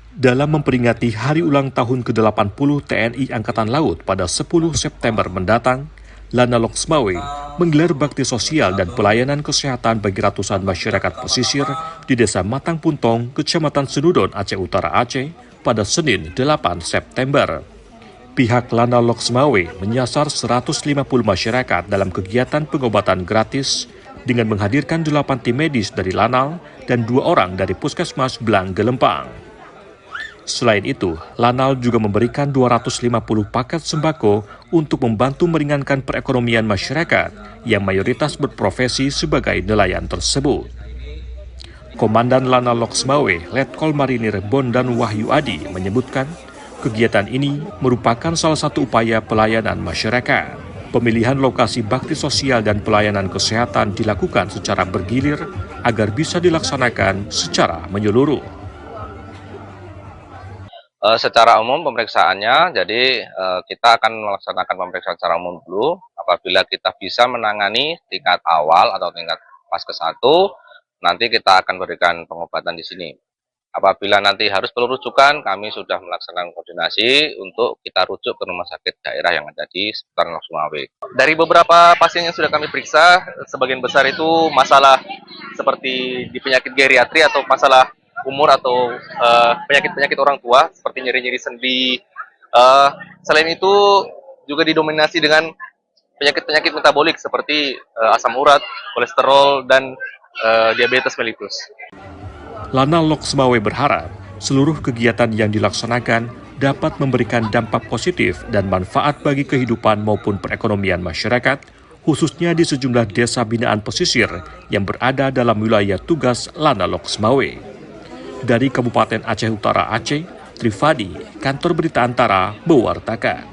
Dalam memperingati hari ulang tahun ke-80 TNI Angkatan Laut pada 10 September mendatang, Lana Loksmawe menggelar bakti sosial dan pelayanan kesehatan bagi ratusan masyarakat pesisir di Desa Matang Puntong, Kecamatan Senudon, Aceh Utara, Aceh pada Senin 8 September. Pihak Lana Loksmawe menyasar 150 masyarakat dalam kegiatan pengobatan gratis dengan menghadirkan 8 tim medis dari Lanal dan 2 orang dari Puskesmas Blang Gelempang. Selain itu, Lanal juga memberikan 250 paket sembako untuk membantu meringankan perekonomian masyarakat yang mayoritas berprofesi sebagai nelayan tersebut. Komandan Lanal Loksmawe, Letkol Marinir Bondan Wahyu Adi menyebutkan, kegiatan ini merupakan salah satu upaya pelayanan masyarakat. Pemilihan lokasi bakti sosial dan pelayanan kesehatan dilakukan secara bergilir agar bisa dilaksanakan secara menyeluruh. Secara umum pemeriksaannya, jadi kita akan melaksanakan pemeriksaan secara umum dulu. Apabila kita bisa menangani tingkat awal atau tingkat fase 1, nanti kita akan berikan pengobatan di sini. Apabila nanti harus perlu rujukan, kami sudah melaksanakan koordinasi untuk kita rujuk ke rumah sakit daerah yang ada di seputaran Loksmawe. Dari beberapa pasien yang sudah kami periksa, sebagian besar itu masalah seperti di penyakit geriatri atau masalah umur atau penyakit-penyakit orang tua seperti nyeri-nyeri sendi. Selain itu juga didominasi dengan penyakit-penyakit metabolik seperti asam urat, kolesterol, dan diabetes mellitus. Lana Loksmawe berharap seluruh kegiatan yang dilaksanakan dapat memberikan dampak positif dan manfaat bagi kehidupan maupun perekonomian masyarakat, khususnya di sejumlah desa binaan pesisir yang berada dalam wilayah tugas Lana Loksmawe. Dari Kabupaten Aceh Utara, Aceh, Trifadi, Kantor Berita Antara, mewartakan.